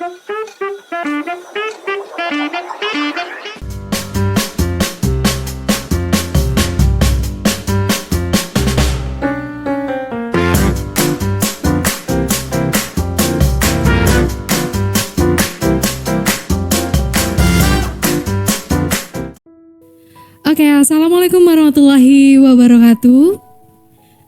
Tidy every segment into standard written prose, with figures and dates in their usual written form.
Oke, assalamualaikum warahmatullahi wabarakatuh.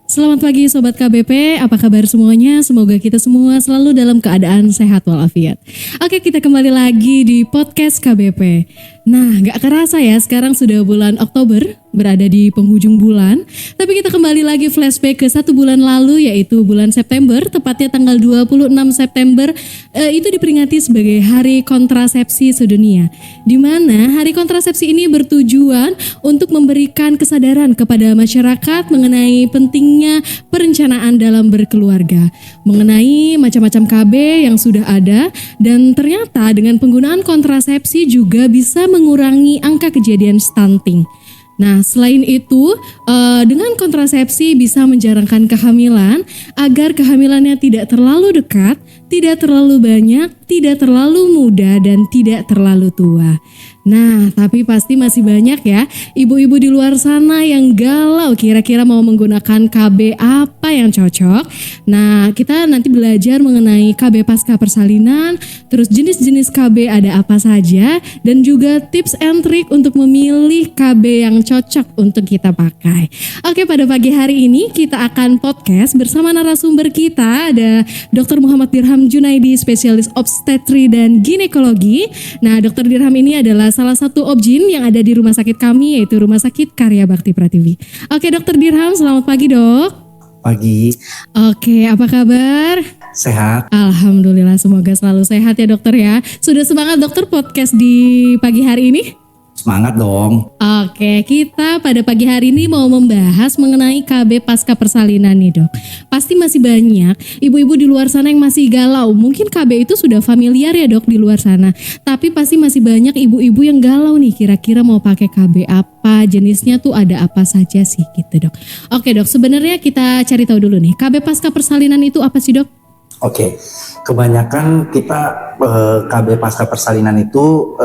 Selamat pagi Sobat KBP, apa kabar semuanya? Semoga kita semua selalu dalam keadaan sehat walafiat. Oke, kita kembali lagi di podcast KBP. Nah, gak kerasa ya, sekarang sudah bulan Oktober, berada di penghujung bulan. Tapi kita kembali lagi flashback ke 1 bulan lalu, yaitu bulan September, tepatnya tanggal 26 September. Itu diperingati sebagai Hari Kontrasepsi Sedunia. Di mana hari kontrasepsi ini bertujuan untuk memberikan kesadaran kepada masyarakat mengenai pentingnya perencanaan dalam berkeluarga, mengenai macam-macam KB yang sudah ada, dan ternyata dengan penggunaan kontrasepsi juga bisa mengurangi angka kejadian stunting. Nah, selain itu, dengan kontrasepsi bisa menjarangkan kehamilan agar kehamilannya tidak terlalu dekat, tidak terlalu banyak, tidak terlalu muda, dan tidak terlalu tua. Nah, tapi pasti masih banyak ya ibu-ibu di luar sana yang galau kira-kira mau menggunakan KB apa yang cocok. Nah, kita nanti belajar mengenai KB pasca persalinan, terus jenis-jenis KB ada apa saja, dan juga tips and trik untuk memilih KB yang cocok untuk kita pakai. Oke, pada pagi hari ini kita akan podcast bersama narasumber kita, ada Dr. Muhammad Dirham Junaidi, spesialis obstetri dan ginekologi. Nah, Dr. Dirham ini adalah salah satu objin yang ada di rumah sakit kami, yaitu Rumah Sakit Karya Bakti Prativi. Oke, Dr. Dirham, selamat pagi dok. Pagi. Oke, apa kabar? Sehat. Alhamdulillah, semoga selalu sehat ya dokter ya. Sudah semangat dokter podcast di pagi hari ini? Semangat dong. Oke, kita pada pagi hari ini mau membahas mengenai KB pasca persalinan nih dok. Pasti masih banyak ibu-ibu di luar sana yang masih galau. Mungkin KB itu sudah familiar ya dok di luar sana. Tapi pasti masih banyak ibu-ibu yang galau nih, kira-kira mau pakai KB apa, jenisnya tuh ada apa saja sih gitu dok. Oke dok, sebenarnya kita cari tahu dulu nih, KB pasca persalinan itu apa sih dok? Oke, kebanyakan kita KB pasca persalinan itu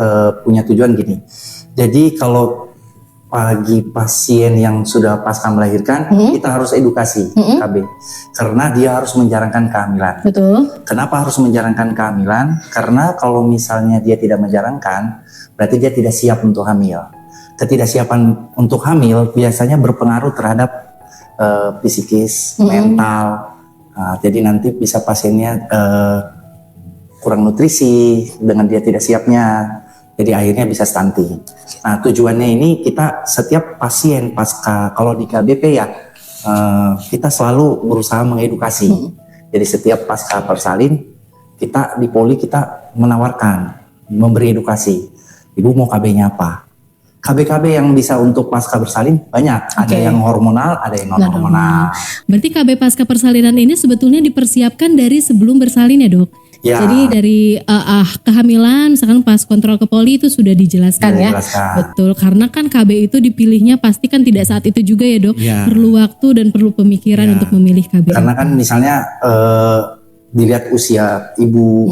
punya tujuan gini. Jadi kalau bagi pasien yang sudah pasca melahirkan, kita harus edukasi KB, karena dia harus menjarangkan kehamilan. Betul. Kenapa harus menjarangkan kehamilan? Karena kalau misalnya dia tidak menjarangkan, berarti dia tidak siap untuk hamil. Ketidaksiapan untuk hamil biasanya berpengaruh terhadap psikis, mental. Jadi nanti bisa pasiennya kurang nutrisi dengan dia tidak siapnya. Jadi akhirnya bisa stunting. Nah, tujuannya ini kita setiap pasien pasca, kalau di KBP ya kita selalu berusaha mengedukasi. Jadi setiap pasca persalin kita di poli kita menawarkan, memberi edukasi. Ibu mau KB-nya apa? KB-KB yang bisa untuk pasca bersalin banyak. Ada yang hormonal, ada yang non-hormonal. Berarti KB pasca persalinan ini sebetulnya dipersiapkan dari sebelum bersalin ya dok? Ya. Jadi dari kehamilan misalkan pas kontrol ke poli itu sudah dijelaskan ya. Betul, karena kan KB itu dipilihnya pasti kan tidak saat itu juga ya dok. Ya. Perlu waktu dan perlu pemikiran untuk memilih KB. Karena kan misalnya dilihat usia ibu,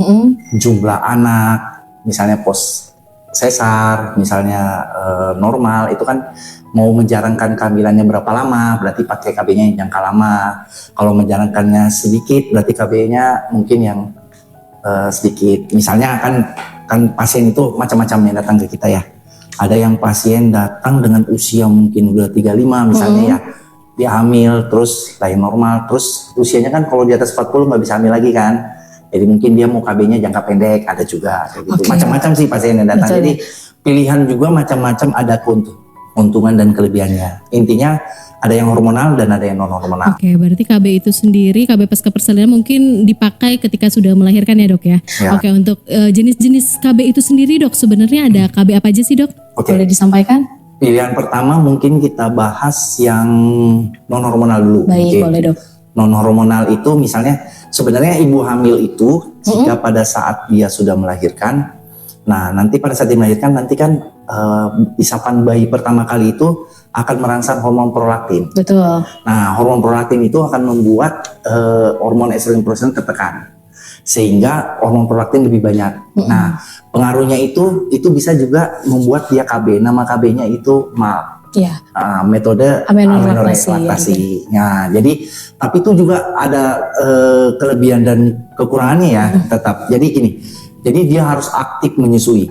jumlah anak, misalnya pos sesar, misalnya normal, itu kan mau menjarangkan kehamilannya berapa lama, berarti pakai KB-nya yang jangka lama. Kalau menjarangkannya sedikit, berarti KB-nya mungkin yang sedikit. Misalnya kan pasien itu macam-macam yang datang ke kita ya. Ada yang pasien datang dengan usia mungkin udah 35 misalnya ya. Dia hamil terus lahir normal, terus usianya kan kalau di atas 40 nggak bisa hamil lagi kan. Jadi mungkin dia mau KB-nya jangka pendek, ada juga kayak gitu. Macam-macam sih pasien yang datang. Betul. Jadi pilihan juga macam-macam, ada keuntungan dan kelebihannya. Intinya ada yang hormonal dan ada yang non-hormonal. Oke, berarti KB itu sendiri, KB pasca persalinan mungkin dipakai ketika sudah melahirkan ya dok ya? Oke, untuk jenis-jenis KB itu sendiri dok, sebenarnya ada KB apa aja sih dok? Boleh disampaikan? Pilihan pertama mungkin kita bahas yang non-hormonal dulu. Baik, boleh dok. Non-hormonal itu misalnya sebenarnya ibu hamil itu jika pada saat dia sudah melahirkan, nah nanti pada saat dia melahirkan nanti kan isapan bayi pertama kali itu akan merangsang hormon prolaktin. Betul. Nah, hormon prolaktin itu akan membuat hormon estrogen progesteron tertekan. sehingga hormon prolaktin lebih banyak. Nah, pengaruhnya itu bisa juga membuat dia KB. Nama KB-nya itu MALT. Ya. Metode amenorelaktasi. Nah, jadi tapi itu juga ada kelebihan dan kekurangannya ya tetap. Jadi gini, jadi dia harus aktif menyusui.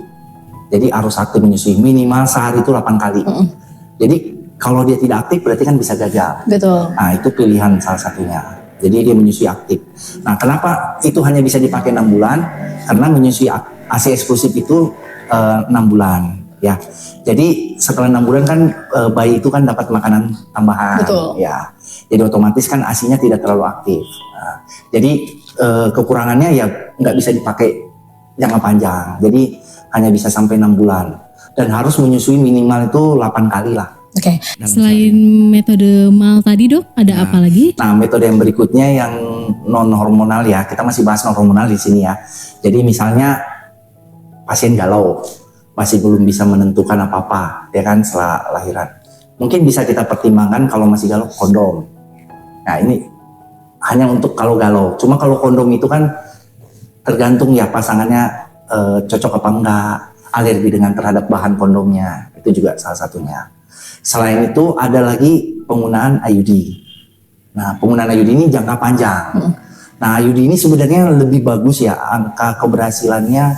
Jadi harus aktif menyusui minimal sehari itu 8 kali. Jadi kalau dia tidak aktif berarti kan bisa gagal. Betul. Nah, itu pilihan salah satunya. Jadi dia menyusui aktif. Nah, kenapa itu hanya bisa dipakai 6 bulan? Karena menyusui ASI eksklusif itu 6 bulan. Ya, jadi setelah 6 bulan kan bayi itu kan dapat makanan tambahan. Betul. Ya, jadi otomatis kan ASINYA tidak terlalu aktif. Nah, jadi kekurangannya ya nggak bisa dipakai jangka panjang. Jadi hanya bisa sampai 6 bulan dan harus menyusui minimal itu 8 kali lah. Oke. Selain metode MALT tadi dok, ada apa lagi? Nah, metode yang berikutnya yang non hormonal ya. Kita masih bahas non hormonal di sini ya. Jadi misalnya pasien galau, masih belum bisa menentukan apa-apa ya kan setelah lahiran. Mungkin bisa kita pertimbangkan kalau masih galau kondom. Nah, ini hanya untuk kalau galau. Cuma kalau kondom itu kan tergantung ya pasangannya cocok apa enggak, alergi dengan terhadap bahan kondomnya. Itu juga salah satunya. Selain itu ada lagi penggunaan IUD. Nah, penggunaan IUD ini jangka panjang. Nah, IUD ini sebenarnya lebih bagus ya, angka keberhasilannya,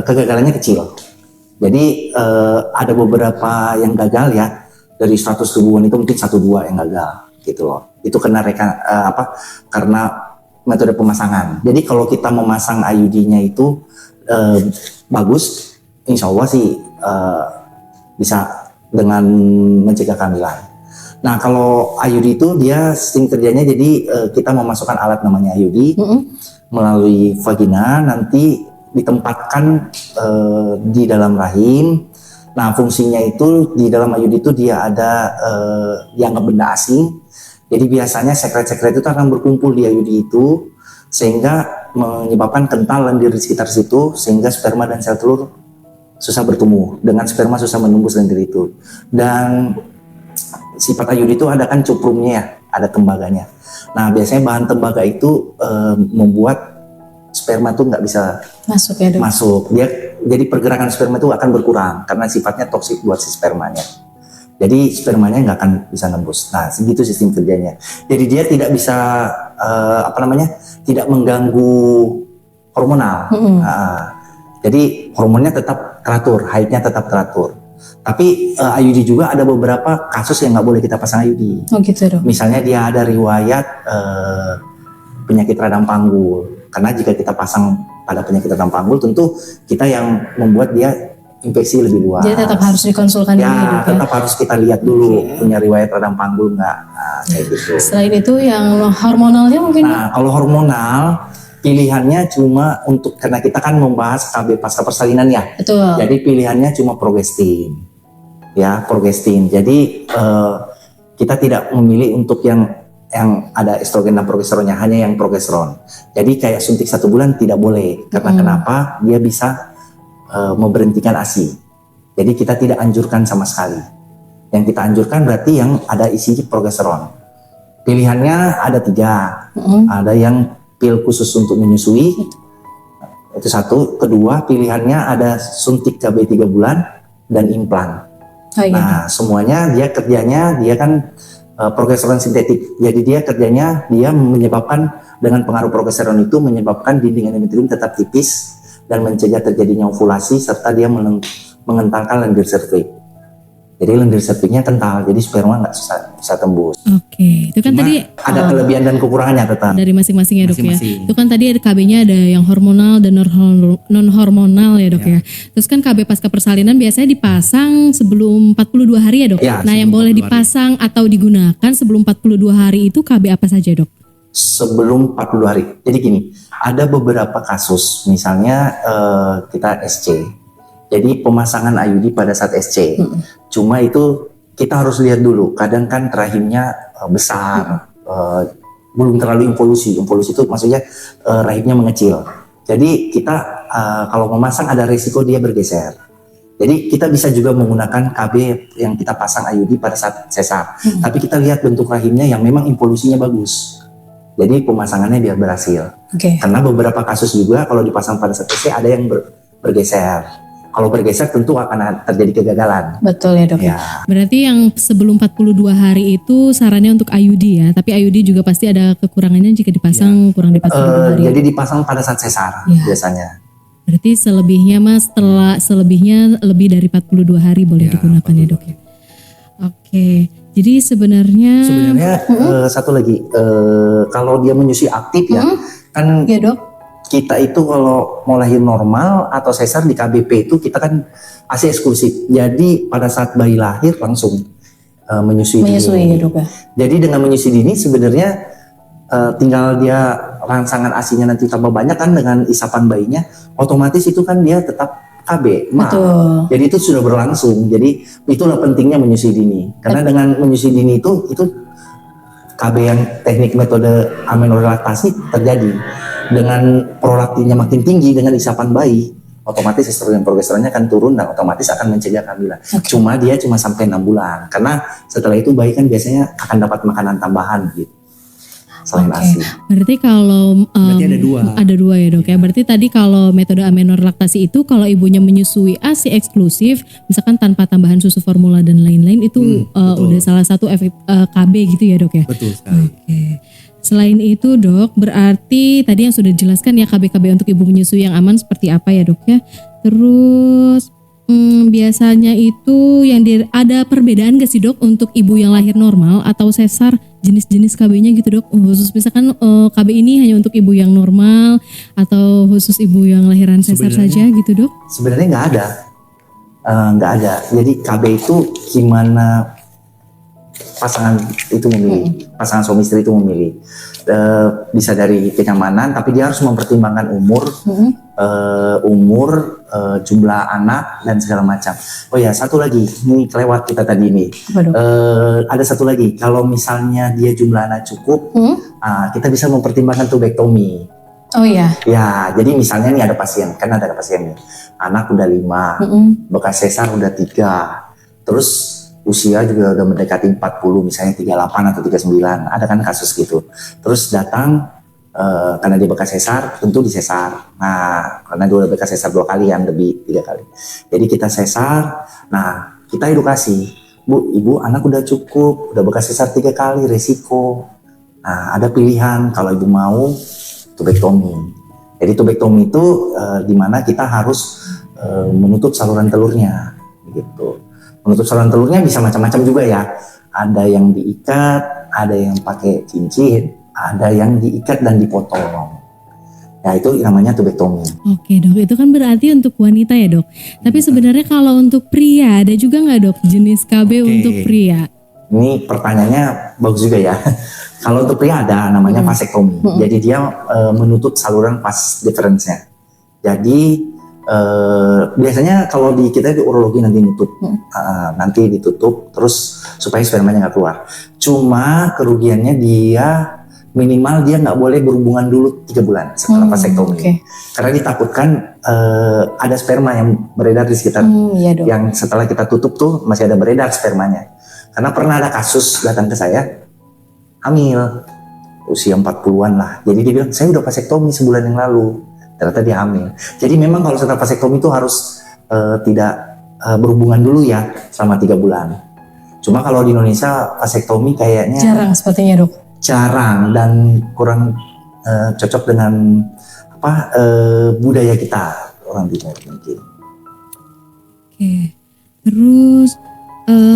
kegagalannya kecil. Jadi ada beberapa yang gagal ya, dari 100 ribuan itu mungkin 1-2 yang gagal gitu loh. Itu karena karena metode pemasangan. Jadi kalau kita memasang IUD-nya itu bagus, insya Allah sih bisa dengan mencegah kehamilan. Nah, kalau IUD itu dia sistem kerjanya jadi kita memasukkan alat namanya IUD melalui vagina, nanti ditempatkan di dalam rahim. Nah, fungsinya itu di dalam IUD itu dia ada dianggap benda asing. Jadi biasanya sekret-sekret itu akan berkumpul di IUD itu sehingga menyebabkan kental lendir di sekitar situ sehingga sperma dan sel telur susah bertumbuh, dengan sperma susah menembus lendir itu. Dan sifat IUD itu ada kan cuprumnya ya, ada tembaganya. Nah, biasanya bahan tembaga itu membuat sperma itu nggak bisa masuk ya dok? Masuk. Jadi pergerakan sperma itu akan berkurang karena sifatnya toksik buat si spermanya. Jadi spermanya nggak akan bisa nembus. Nah, segitu sistem kerjanya. Jadi dia tidak bisa tidak mengganggu hormonal. Jadi hormonnya tetap teratur, haidnya tetap teratur. Tapi IUD juga ada beberapa kasus yang nggak boleh kita pasang IUD. Oh gitu dok. Misalnya dia ada riwayat penyakit radang panggul. Karena jika kita pasang pada penyakit radang panggul, tentu kita yang membuat dia infeksi lebih luas. Jadi tetap harus dikonsulkan dulu ya, tetap harus kita lihat dulu punya riwayat radang panggul nggak, kayak gitu. Selain itu yang hormonalnya mungkin? Nah, kalau hormonal pilihannya cuma untuk, karena kita kan membahas KB pasca persalinan ya. Betul. Jadi pilihannya cuma progestin, ya progestin. Jadi kita tidak memilih untuk yang ada estrogen dan progesteronnya, hanya yang progesteron. Jadi kayak suntik 1 bulan tidak boleh, karena kenapa? Dia bisa memberhentikan ASI. Jadi kita tidak anjurkan sama sekali. Yang kita anjurkan berarti yang ada isi progesteron. Pilihannya ada 3. Ada yang pil khusus untuk menyusui, itu 1. Kedua, pilihannya ada suntik KB 3 bulan dan implan. Nah, semuanya dia kerjanya dia kan progesteron sintetik. Jadi dia kerjanya dia menyebabkan, dengan pengaruh progesteron itu menyebabkan dinding endometrium tetap tipis dan mencegah terjadinya ovulasi, serta dia mengentalkan lendir serviks. Jadi lendir serviknya kental, jadi sperma nggak bisa tembus. Oke, itu kan Cuma tadi ada kelebihan dan kekurangannya tetap. Dari masing-masing ya dok ya. Itu kan tadi ada KB-nya ada yang hormonal dan non hormonal ya dok ya. Terus kan KB pasca persalinan biasanya dipasang sebelum 42 hari ya dok. Ya, nah yang boleh dipasang atau digunakan sebelum 42 hari itu KB apa saja dok? Sebelum 42 hari. Jadi gini, ada beberapa kasus, misalnya kita SC. Jadi pemasangan IUD pada saat SC. Cuma itu kita harus lihat dulu. Kadang kan rahimnya besar, belum terlalu involusi. Involusi itu maksudnya rahimnya mengecil. Jadi kita kalau memasang ada risiko dia bergeser. Jadi kita bisa juga menggunakan KB yang kita pasang IUD pada saat sesar. Tapi kita lihat bentuk rahimnya yang memang involusinya bagus. Jadi pemasangannya biar berhasil. Oke. Karena beberapa kasus juga kalau dipasang pada saat IC ada yang bergeser. Kalau bergeser tentu akan terjadi kegagalan. Betul ya dok. Ya. Berarti yang sebelum 42 hari itu sarannya untuk IUD ya. Tapi IUD juga pasti ada kekurangannya jika dipasang kurang dari 42 hari. Jadi dipasang pada saat sesar biasanya. Berarti selebihnya mas, selebihnya lebih dari 42 hari boleh digunakan ya dok ya. Oke. Jadi sebenarnya satu lagi, kalau dia menyusui aktif ya, kan ya dok. Kita itu kalau mau lahir normal atau sesar di KBP itu kita kan ASI eksklusif. Jadi pada saat bayi lahir langsung menyusui dini. Ya, dok, ya? Jadi dengan menyusui dini sebenarnya tinggal dia rangsangan ASINya nanti tambah banyak kan dengan isapan bayinya, otomatis itu kan dia tetap KB. Betul. Jadi itu sudah berlangsung. Jadi itulah pentingnya menyusui dini. Karena dengan menyusui dini itu KB yang teknik metode amenorelaktasi terjadi. Dengan prolaktinnya makin tinggi dengan isapan bayi, otomatis estrogen progesteronnya akan turun dan otomatis akan mencegah kehamilan. Cuma dia sampai 6 bulan. Karena setelah itu bayi kan biasanya akan dapat makanan tambahan gitu. Selain ASI. Berarti kalau berarti ada dua ya dok ya. Berarti tadi kalau metode amenorelaktasi itu kalau ibunya menyusui ASI eksklusif, misalkan tanpa tambahan susu formula dan lain-lain itu udah salah satu efek KB gitu ya dok ya. Betul sekali. Oke. Selain itu dok, berarti tadi yang sudah dijelaskan ya KB-KB untuk ibu menyusui yang aman seperti apa ya dok ya. Terus biasanya itu ada perbedaan gak sih dok untuk ibu yang lahir normal atau sesar, jenis-jenis KB-nya gitu dok? Khusus misalkan KB ini hanya untuk ibu yang normal atau khusus ibu yang lahiran sesar saja gitu dok? Sebenarnya nggak ada. Jadi KB itu gimana pasangan itu memilih, pasangan suami istri itu memilih, bisa dari kenyamanan, tapi dia harus mempertimbangkan umur, jumlah anak dan segala macam. Oh ya, satu lagi, ini kelewat kita tadi ini. Ada satu lagi, kalau misalnya dia jumlah anak cukup, kita bisa mempertimbangkan tubektomi. Oh iya. Ya, jadi misalnya nih ada pasien, kan ada pasien nih, anak udah 5, bekas sesar udah 3, terus usia juga udah mendekati 40, misalnya 38 atau 39, ada kan kasus gitu. Terus datang, karena dia bekas sesar, tentu disesar. Nah, karena dia udah bekas sesar 2 kali yang lebih 3 kali. Jadi kita sesar, nah kita edukasi, Bu, Ibu anak udah cukup, udah bekas sesar 3 kali, resiko. Nah, ada pilihan kalau Ibu mau, tubektomi. Jadi tubektomi itu dimana kita harus menutup saluran telurnya, gitu. Menutup saluran telurnya bisa macam-macam juga ya. Ada yang diikat, ada yang pakai cincin, ada yang diikat dan dipotong. Ya itu namanya tubektomi. Oke dok, itu kan berarti untuk wanita ya dok. Tapi sebenarnya kalau untuk pria ada juga nggak dok jenis KB untuk pria? Ini pertanyaannya bagus juga ya. Kalau untuk pria ada namanya vasektomi. Jadi dia menutup saluran vas deferensnya. Jadi biasanya kalau di kita di urologi nanti nanti ditutup terus supaya spermanya nggak keluar. Cuma kerugiannya dia minimal dia nggak boleh berhubungan dulu 3 bulan setelah vasektomi. Karena ditakutkan ada sperma yang beredar di sekitar yang setelah kita tutup tuh masih ada beredar spermanya. Karena pernah ada kasus datang ke saya hamil usia 40-an lah. Jadi dia bilang saya udah vasektomi sebulan yang lalu. Ternyata dia hamil. Jadi memang kalau setelah vasektomi itu harus tidak berhubungan dulu ya selama 3 bulan. Cuma kalau di Indonesia vasektomi kayaknya jarang sepertinya dok. Jarang dan kurang cocok dengan budaya kita orang Timur mungkin. Oke. Terus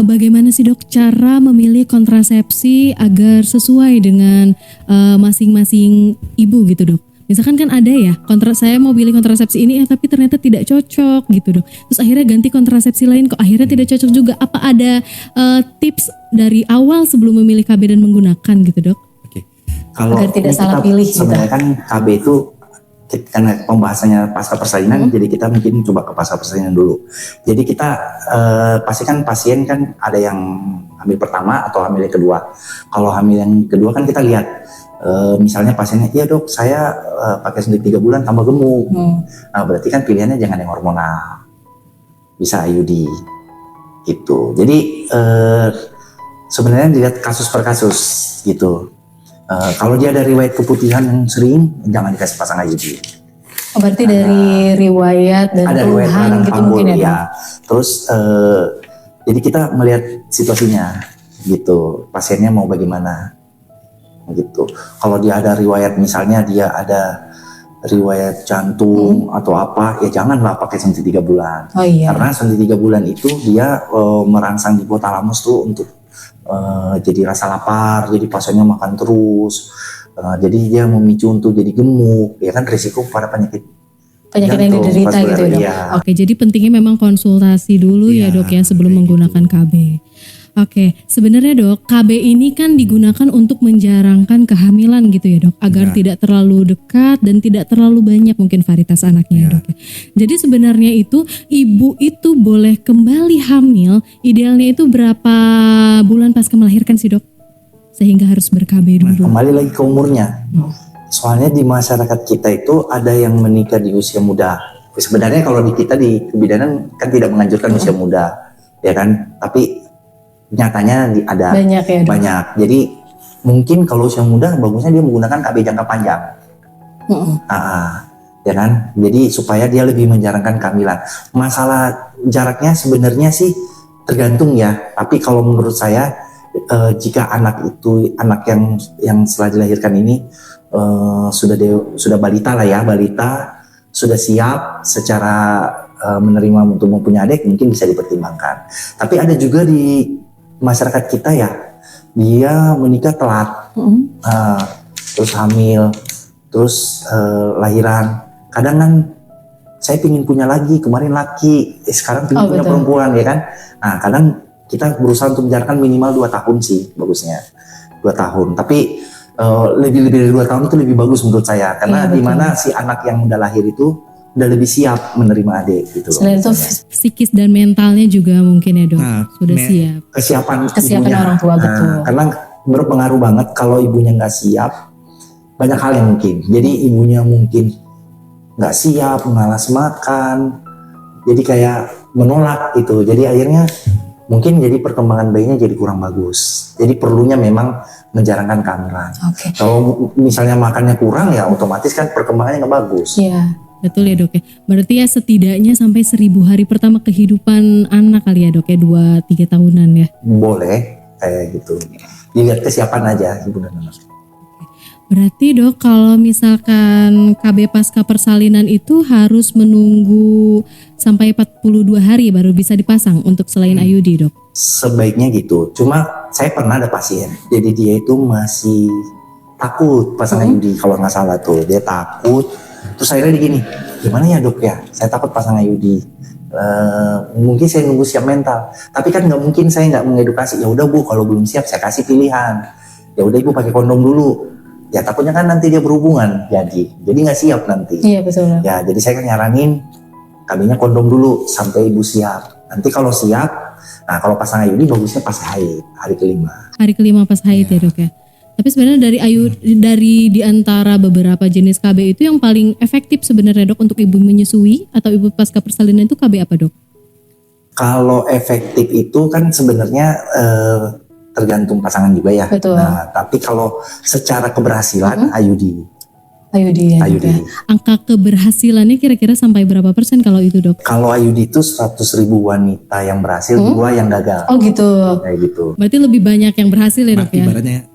bagaimana sih dok cara memilih kontrasepsi agar sesuai dengan masing-masing ibu gitu dok? Misalkan kan ada ya, saya mau pilih kontrasepsi ini tapi ternyata tidak cocok gitu dok. Terus akhirnya ganti kontrasepsi lain kok akhirnya tidak cocok juga. Apa ada tips dari awal sebelum memilih KB dan menggunakan gitu dok? Oke. Kalau agar tidak salah pilih sebenarnya kan KB itu karena pembahasannya pasca persalinan, jadi kita mungkin coba ke pasca persalinan dulu. Jadi kita pastikan pasien kan ada yang hamil pertama atau hamil yang kedua. Kalau hamil yang kedua kan kita lihat misalnya pasiennya, iya dok saya pakai suntik 3 bulan tambah gemuk. Nah berarti kan pilihannya jangan yang hormonal, bisa IUD gitu. Jadi sebenarnya dilihat kasus per kasus gitu. Kalau dia ada riwayat keputihan yang sering, jangan dikasih pasang IUD. Berarti dari riwayat dan Ada riwayat keluhan radang gitu panggul, mungkin ya dok? ya. Terus jadi kita melihat situasinya gitu, pasiennya mau bagaimana gitu. Kalau dia ada riwayat, misalnya dia ada riwayat jantung atau apa, ya janganlah pakai suntik 3 bulan. Oh iya. Karena suntik 3 bulan itu dia merangsang di hipotalamus tuh untuk jadi rasa lapar, jadi pasiennya makan terus, jadi dia memicu untuk jadi gemuk, ya kan risiko pada penyakit yang diderita gitu ya dok. Iya. Oke, jadi pentingnya memang konsultasi dulu ya dok ya sebelum menggunakan KB. Oke, sebenarnya dok, KB ini kan digunakan untuk menjarangkan kehamilan gitu ya dok, agar tidak terlalu dekat dan tidak terlalu banyak mungkin varietas anaknya ya dok ya. Jadi sebenarnya itu ibu itu boleh kembali hamil, idealnya itu berapa bulan pasca melahirkan sih dok? Sehingga harus ber-KB dulu. Kembali lagi ke umurnya. Soalnya di masyarakat kita itu ada yang menikah di usia muda. Sebenarnya kalau di kita di kebidanan kan tidak menganjurkan usia muda, ya kan? Tapi nyatanya ada banyak ya dok? Banyak. Jadi mungkin kalau usia muda bagusnya dia menggunakan KB jangka panjang. Ya kan? Jadi supaya dia lebih menjarangkan kehamilan. Masalah jaraknya sebenarnya sih tergantung ya. Tapi kalau menurut saya jika anak yang setelah dilahirkan ini sudah balita lah ya, balita sudah siap secara menerima untuk mempunyai adik, mungkin bisa dipertimbangkan. Tapi ada juga di masyarakat kita ya, dia menikah telat, terus hamil, terus lahiran. Kadang kan saya pingin punya lagi, kemarin laki, sekarang pingin punya perempuan ya kan. Nah kadang kita berusaha untuk menjalankan minimal 2 tahun sih bagusnya, 2 tahun. Tapi lebih dari 2 tahun itu lebih bagus menurut saya, karena dimana si anak yang udah lahir itu udah lebih siap menerima adik gitu. Selain itu psikis dan mentalnya juga mungkin ya dok, sudah siap. Kesiapan ibunya, orang tua betul. Karena berpengaruh banget kalau ibunya nggak siap, banyak hal yang mungkin. Jadi ibunya mungkin nggak siap, malas makan, jadi kayak menolak gitu. Jadi akhirnya mungkin jadi perkembangan bayinya jadi kurang bagus. Jadi perlunya memang menjarangkan kehamilan. Kalau misalnya makannya kurang ya otomatis kan perkembangannya nggak bagus. Iya. Betul ya dok ya. Berarti ya setidaknya sampai 1000 hari pertama kehidupan anak kali ya dok ya, 2-3 tahunan ya. Boleh kayak gitu. Dilihat kesiapan aja ibu dan anak. Berarti dok kalau misalkan KB pasca persalinan itu harus menunggu sampai 42 hari baru bisa dipasang untuk selain IUD dok? Sebaiknya gitu. Cuma saya pernah ada pasien, jadi dia itu masih takut pasang IUD kalau nggak salah tuh. Dia takut. Terus akhirnya gini, gimana ya dok ya, saya takut pasang IUD, mungkin saya nunggu siap mental, tapi kan nggak mungkin saya nggak mengedukasi. Ya udah bu, kalau belum siap saya kasih pilihan, ya udah ibu pakai kondom dulu, ya takutnya kan nanti dia berhubungan, jadi nggak siap nanti. Iya betul. Ya jadi saya kan nyaranin KB-nya kondom dulu sampai ibu siap, nanti kalau siap, nah kalau pasang IUD bagusnya pas haid, hari kelima. Hari kelima pas haid ya dok ya. Tapi sebenarnya dari di antara beberapa jenis KB itu yang paling efektif sebenarnya dok untuk ibu menyusui atau ibu pasca persalinan itu KB apa dok? Kalau efektif itu kan sebenarnya tergantung pasangan juga ya. Betul. Nah, tapi kalau secara keberhasilan IUD. IUD ya. IUD. Angka keberhasilannya kira-kira sampai berapa persen kalau itu dok? Kalau IUD itu 100.000 wanita yang berhasil, 2 yang gagal. Oh gitu. Kayak gitu. Berarti lebih banyak yang berhasil ya dok ya?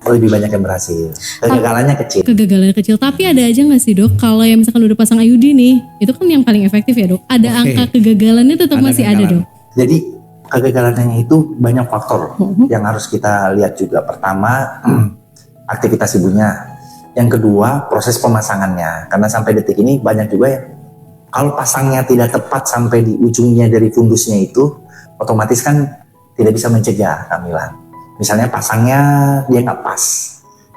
Lebih banyak yang berhasil. Kegagalannya kecil. Kegagalannya kecil. Tapi ada aja nggak sih dok? Kalau yang misalkan udah pasang IUD nih, itu kan yang paling efektif ya dok. Ada angka kegagalannya tetap masih ada dok. Jadi kegagalannya itu banyak faktor yang harus kita lihat juga. Pertama, aktivitas ibunya. Yang kedua, proses pemasangannya. Karena sampai detik ini banyak juga ya, kalau pasangnya tidak tepat sampai di ujungnya dari fundusnya itu, otomatis kan tidak bisa mencegah kehamilan. Misalnya pasangnya dia nggak pas.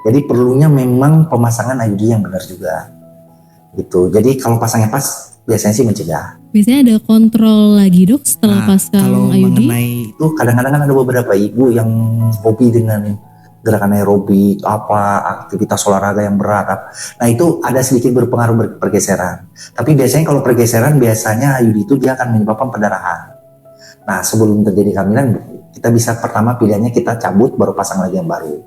Jadi perlunya memang pemasangan IUD yang benar juga. Gitu. Jadi kalau pasangnya pas, biasanya sih mencegah. Biasanya ada kontrol lagi dok setelah pasang kalau IUD? mengenai itu kadang-kadang kan ada beberapa ibu yang hobi dengan gerakan aerobik, aktivitas olahraga yang berat. Nah itu ada sedikit berpengaruh pergeseran. Tapi biasanya kalau pergeseran biasanya IUD itu dia akan menyebabkan pendarahan. Nah sebelum terjadi kehamilan kita bisa pertama pilihannya kita cabut baru pasang lagi yang baru.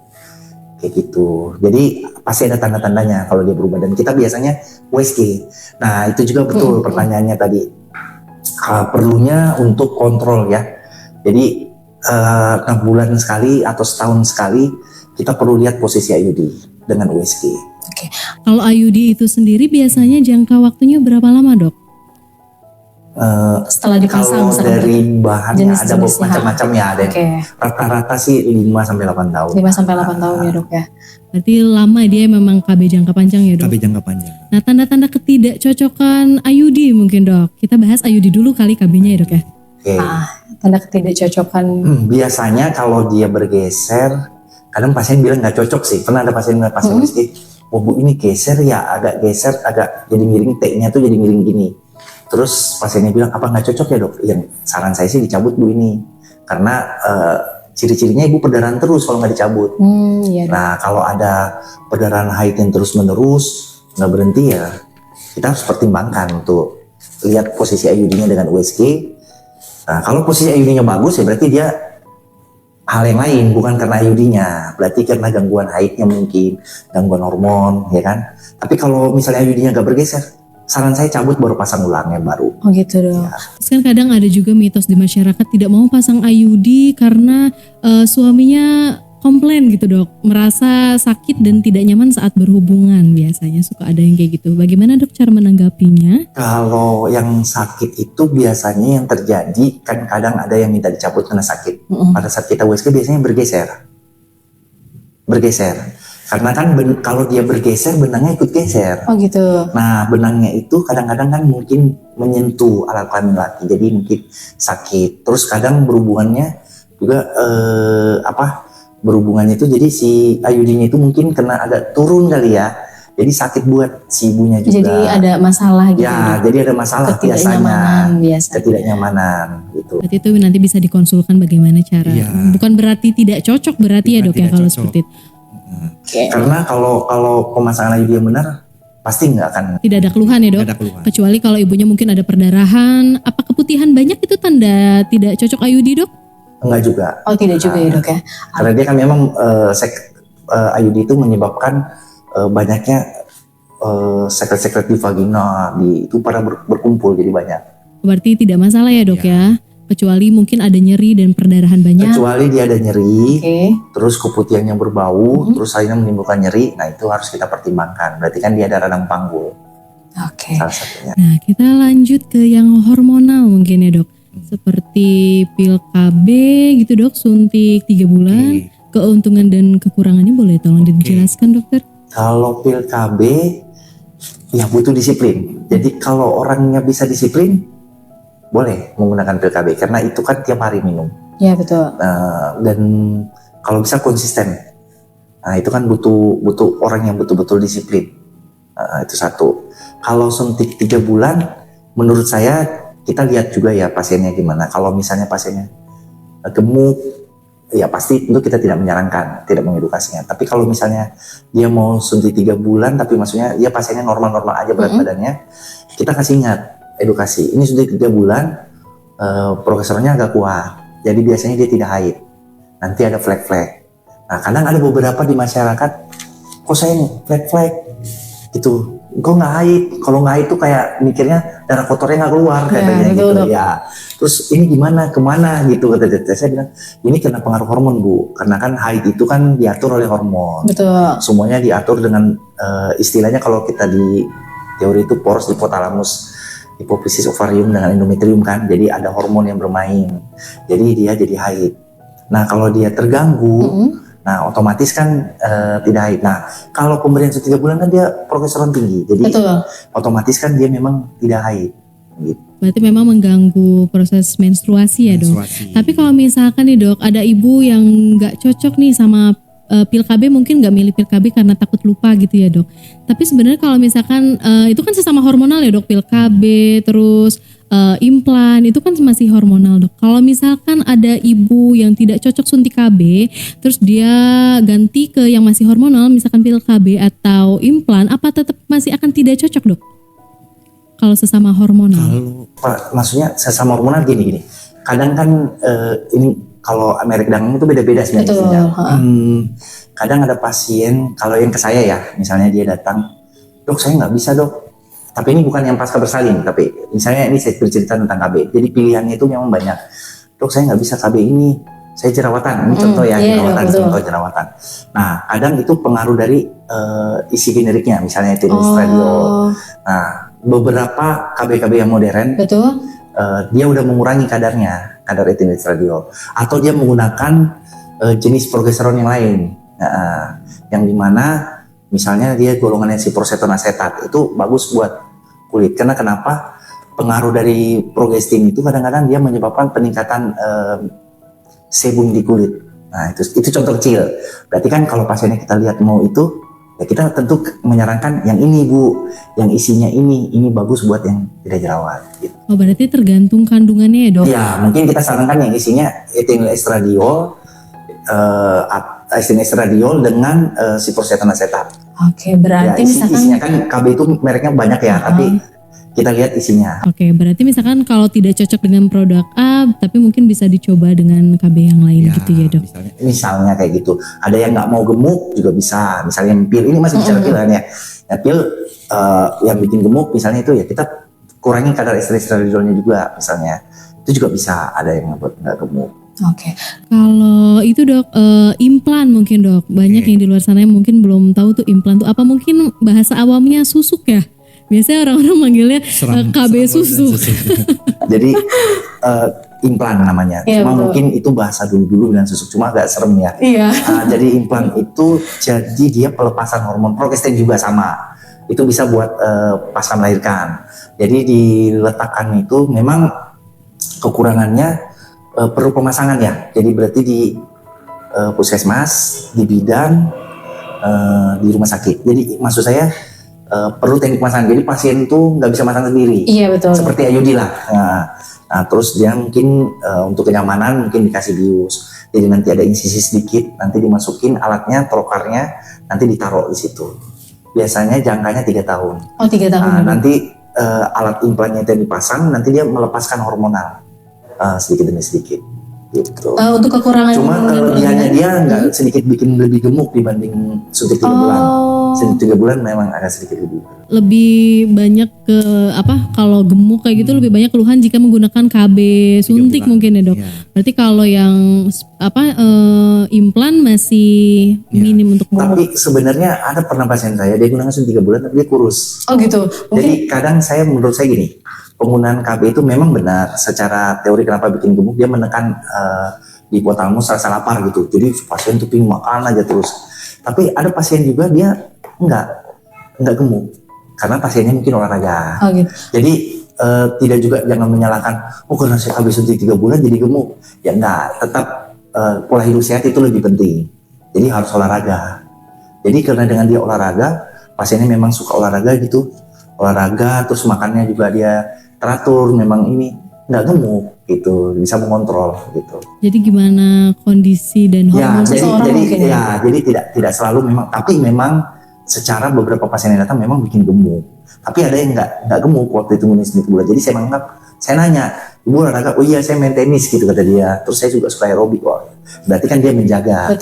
kayak gitu. Jadi pasti ada tanda-tandanya kalau dia berubah dan kita biasanya USG. Nah itu juga betul pertanyaannya tadi. Perlunya untuk kontrol ya. Jadi 6 bulan sekali atau setahun sekali kita perlu lihat posisi IUD dengan USG. Oke. Kalau IUD itu sendiri biasanya jangka waktunya berapa lama dok? Setelah dipasang kalau dari bahannya ada macam-macam ya, ada rata-rata sih 5-8 tahun. 5-8 tahun ya dok ya. Berarti lama dia memang KB jangka panjang ya dok? KB jangka panjang. Nah tanda-tanda ketidakcocokan IUD mungkin dok. Kita bahas IUD dulu kali KB-nya ya dok ya. Oke. Tanda ketidakcocokan. Biasanya kalau dia bergeser, kadang pasien bilang nggak cocok sih. Pernah ada pasien USG, oh bu ini geser ya, agak geser, agak jadi miring, T-nya tuh jadi miring gini. Terus pasiennya bilang apa nggak cocok ya dok? Yang saran saya sih dicabut bu ini, karena ciri-cirinya ibu perdarahan terus kalau nggak dicabut. Iya, nah kalau ada perdarahan haid yang terus menerus nggak berhenti ya, kita harus pertimbangkan untuk lihat posisi IUD-nya dengan USG. Nah kalau posisi IUD-nya bagus ya berarti dia hal yang lain, bukan karena IUD-nya, berarti karena gangguan haidnya mungkin, gangguan hormon, ya kan. Tapi kalau misalnya IUD-nya nggak bergeser, saran saya cabut baru pasang ulang yang baru. Oh gitu dong. Ya. Terus kan kadang ada juga mitos di masyarakat tidak mau pasang IUD karena suaminya komplain gitu dok, merasa sakit dan tidak nyaman saat berhubungan, biasanya suka ada yang kayak gitu. Bagaimana dok cara menanggapinya? Kalau yang sakit itu biasanya yang terjadi kan kadang ada yang minta dicabut karena sakit. Pada saat kita USG biasanya bergeser. Karena kan kalau dia bergeser benangnya ikut geser. Oh gitu. Nah benangnya itu kadang-kadang kan mungkin menyentuh alat kelamin laki, jadi mungkin sakit. Terus kadang berhubungannya juga berhubungannya itu jadi si IUD-nya itu mungkin kena agak turun kali ya. Jadi sakit buat si ibunya juga. Jadi ada masalah gitu. Ya, jadi ada masalah biasanya. Ketidaknyamanan gitu. Berarti itu nanti bisa dikonsulkan bagaimana cara. Ya. Bukan berarti tidak cocok berarti ya dok ya kalau seperti itu. Karena kalau pemasangan IUD yang benar pasti nggak akan. Tidak ada keluhan ya dok. Kecuali kalau ibunya mungkin ada perdarahan. Apa keputihan banyak itu tanda tidak cocok IUD dok? Enggak juga. Oh tidak juga ya dok ya. Karena dia kan memang IUD itu menyebabkan banyaknya sekret-sekret di vagina itu pada berkumpul jadi banyak. Berarti tidak masalah ya dok ya. Kecuali mungkin ada nyeri dan perdarahan banyak. Kecuali dia ada nyeri, terus keputihan yang berbau, terus akhirnya menimbulkan nyeri. Nah itu harus kita pertimbangkan. Berarti kan dia ada radang panggul. Salah satunya. Nah kita lanjut ke yang hormonal mungkin ya dok. Seperti pil KB gitu dok, suntik 3 bulan. Keuntungan dan kekurangannya boleh tolong dijelaskan dokter? Kalau pil KB ya butuh disiplin. Jadi kalau orangnya bisa disiplin, boleh menggunakan pil KB karena itu kan tiap hari minum. Ya betul. Dan kalau bisa konsisten. Nah itu kan butuh orang yang betul-betul disiplin. Itu satu. Kalau suntik 3 bulan, menurut saya kita lihat juga ya pasiennya gimana. Kalau misalnya pasiennya gemuk, ya pasti tentu kita tidak menyarankan, tidak mengedukasinya. Tapi kalau misalnya dia mau suntik 3 bulan, tapi maksudnya dia pasiennya normal-normal aja berat badannya, kita kasih ingat, edukasi. Ini suntik 3 bulan, progesteronnya agak kuat, jadi biasanya dia tidak haid. Nanti ada flek-flek. Nah kadang ada beberapa di masyarakat, kok saya flek-flek gitu. Kok nggak haid? Kalau nggak haid tuh kayak mikirnya darah kotornya nggak keluar katanya gitu ya. Terus ini gimana, kemana gitu kata saya bilang ini kena pengaruh hormon bu, karena kan haid itu kan diatur oleh hormon. Betul. Semuanya diatur dengan istilahnya kalau kita di teori itu poros hipotalamus, hipofisis, ovarium dengan endometrium kan. Jadi ada hormon yang bermain. Jadi dia jadi haid. Nah kalau dia terganggu. Nah otomatis kan tidak haid. Nah kalau pemberian 3 bulan kan dia progesteron tinggi, jadi otomatis kan dia memang tidak haid. Gitu. Berarti memang mengganggu proses menstruasi ya dok. Tapi kalau misalkan nih dok, ada ibu yang nggak cocok nih sama pil KB, mungkin nggak milih pil KB karena takut lupa gitu ya dok. Tapi sebenarnya kalau misalkan itu kan sesama hormonal ya dok, pil KB terus implan itu kan masih hormonal dok. Kalau misalkan ada ibu yang tidak cocok suntik KB, terus dia ganti ke yang masih hormonal, misalkan pil KB atau implan, apa tetap masih akan tidak cocok dok? Kalau sesama hormonal? Maksudnya sesama hormonal gini. Kadang kan ini kalau merek dagang itu beda-beda sebenarnya Betul, istrinya. ha. Kadang ada pasien, kalau yang ke saya ya, misalnya dia datang, dok saya nggak bisa dok. Tapi ini bukan yang pasca bersalin, tapi misalnya ini saya bercerita tentang KB. Jadi pilihannya itu memang banyak. Dok saya nggak bisa KB ini, saya jerawatan. Ini contoh ya, iya, jerawatan, betul. contoh jerawatan. Nah, kadang itu pengaruh dari isi generiknya, misalnya itu estradiol. Nah, beberapa KB-KB yang modern, Betul. dia udah mengurangi kadarnya, kadar estradiol, atau dia menggunakan jenis progesteron yang lain, yang dimana misalnya dia golongannya siproseton asetat, itu bagus buat kulit. Karena kenapa? Pengaruh dari progestin itu kadang-kadang dia menyebabkan peningkatan sebum di kulit. Nah itu contoh kecil. Berarti kan kalau pasiennya kita lihat mau itu, ya kita tentu menyarankan yang ini Bu, yang isinya ini bagus buat yang tidak jerawat. Gitu. Oh berarti tergantung kandungannya ya dok? Ya mungkin kita sarankan yang isinya etil estradiol, estradiol dengan siproseton asetat. Oke, berarti Ya, misalkan isinya kan KB itu mereknya banyak ya, tapi kita lihat isinya. Oke, berarti misalkan kalau tidak cocok dengan produk A, tapi mungkin bisa dicoba dengan KB yang lain gitu ya dok? Misalnya kayak gitu. Ada yang nggak mau gemuk juga bisa. Misalnya yang pil, ini masih bicara pilihannya. Ya pil yang bikin gemuk misalnya itu ya kita kurangi kadar estradiolnya juga misalnya. Itu juga bisa ada yang buat nggak gemuk. Oke. Kalau itu dok, implan mungkin dok. Banyak yang di luar sana yang mungkin belum tahu tuh implan tuh apa. Mungkin bahasa awamnya susuk ya. Biasanya orang-orang manggilnya KB susuk. Jadi implan namanya. Iya, Cuma betul. mungkin itu bahasa dulu bilang susuk. Cuma agak serem ya. Iya. Jadi implan itu jadi dia pelepasan hormon progestin juga sama. Itu bisa buat pasca melahirkan. Jadi diletakkan itu memang kekurangannya perlu pemasangan ya. Jadi berarti di puskesmas, di bidan, di rumah sakit. Jadi maksud saya perlu teknik pemasangan. Jadi pasien itu nggak bisa masang sendiri. Iya betul. Seperti IUD lah. Nah, terus dia mungkin untuk kenyamanan mungkin dikasih bius. Jadi nanti ada insisi sedikit, nanti dimasukin alatnya, trokarnya, nanti ditaruh di situ. Biasanya jangkanya 3 tahun. Oh 3 tahun. Nanti alat implannya itu yang dipasang, nanti dia melepaskan hormonal sedikit demi sedikit. Gitu. Untuk kekurangan Cuma kelebihannya dia nggak sedikit bikin lebih gemuk dibanding suntik 3 bulan. Suntik 3 bulan memang agak sedikit lebih. Lebih banyak ke apa? Kalau gemuk kayak gitu lebih banyak keluhan jika menggunakan KB suntik mungkin ya dok. Berarti kalau yang implan masih minim untuk gemuk. Tapi sebenarnya ada pernah pasien saya dia gunakan suntik 3 bulan tapi dia kurus. Oh gitu. Jadi kadang menurut saya gini, penggunaan KB itu memang benar secara teori kenapa bikin gemuk, dia menekan di hipotalamus rasa lapar gitu. Jadi pasien tuh pingin makan aja terus. Tapi ada pasien juga dia enggak gemuk karena pasiennya mungkin olahraga. Oh gitu. Jadi tidak juga jangan menyalahkan karena saya KB suntik 3 bulan jadi gemuk. Ya enggak, tetap pola hidup sehat itu lebih penting. Jadi harus olahraga. Jadi karena dengan dia olahraga, pasiennya memang suka olahraga gitu. Olahraga terus makannya juga dia teratur, memang ini nggak gemuk gitu, bisa mengontrol gitu. Jadi gimana kondisi dan hormon seseorang mungkin ya? Jadi tidak selalu memang, tapi memang secara beberapa pasien yang datang memang bikin gemuk. Tapi ada yang nggak gemuk waktu itu ngunis bulan. Jadi saya menganggap, saya nanya, ibu olahraga? Oh iya saya main tenis gitu kata dia. Terus saya juga suka aerobik. Wah, berarti kan dia menjaga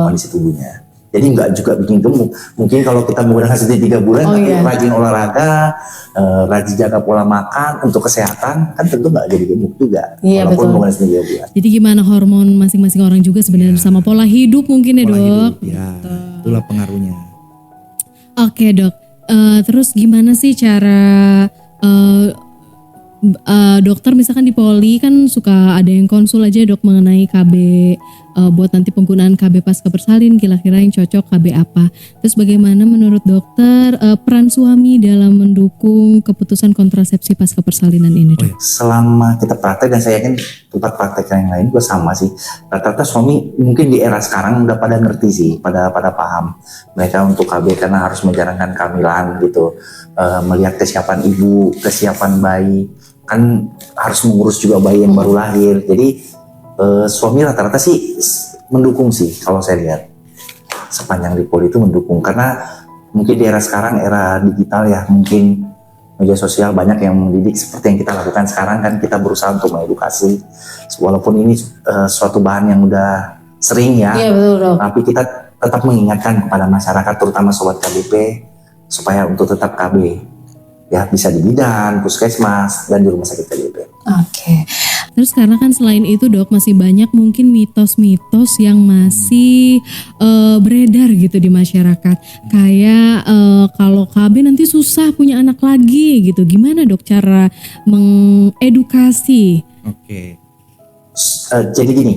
kondisi tubuhnya. Jadi nggak juga bikin gemuk. Mungkin kalau kita menggunakan suntik 3 bulan, tapi rajin olahraga, rajin jaga pola makan untuk kesehatan, kan tentu nggak jadi gemuk juga. Walaupun menggunakan suntik 3 bulan. Jadi gimana hormon masing-masing orang juga sebenarnya sama pola hidup mungkin ya dok? Ya, itulah pengaruhnya. Oke dok. Terus gimana sih cara dokter misalkan di poli kan suka ada yang konsul aja dok mengenai KB buat nanti penggunaan KB pasca bersalin, kira-kira yang cocok KB apa. Terus bagaimana menurut dokter peran suami dalam mendukung keputusan kontrasepsi pasca persalinan ini dok? Selama kita praktek, dan saya yakin tempat praktek yang lain juga sama sih, rata-rata suami mungkin di era sekarang udah pada ngerti sih, pada paham mereka untuk KB karena harus menjalankan kehamilan gitu, melihat kesiapan ibu, kesiapan bayi, kan harus mengurus juga bayi yang baru lahir. Jadi suami rata-rata sih mendukung sih kalau saya lihat, sepanjang di poli itu mendukung, karena mungkin di era sekarang era digital ya, mungkin Media sosial banyak yang mendidik seperti yang kita lakukan sekarang kan, kita berusaha untuk mengedukasi walaupun ini suatu bahan yang udah sering ya. Iya betul dok. Tapi kita tetap mengingatkan kepada masyarakat terutama sobat KBP supaya untuk tetap KB ya, bisa di bidan, puskesmas dan di rumah sakit KBP. Oke. Terus karena kan selain itu dok masih banyak mungkin mitos-mitos yang masih beredar gitu di masyarakat. Kayak kalau KB nanti susah punya anak lagi gitu. Gimana dok cara mengedukasi? Oke. Jadi gini,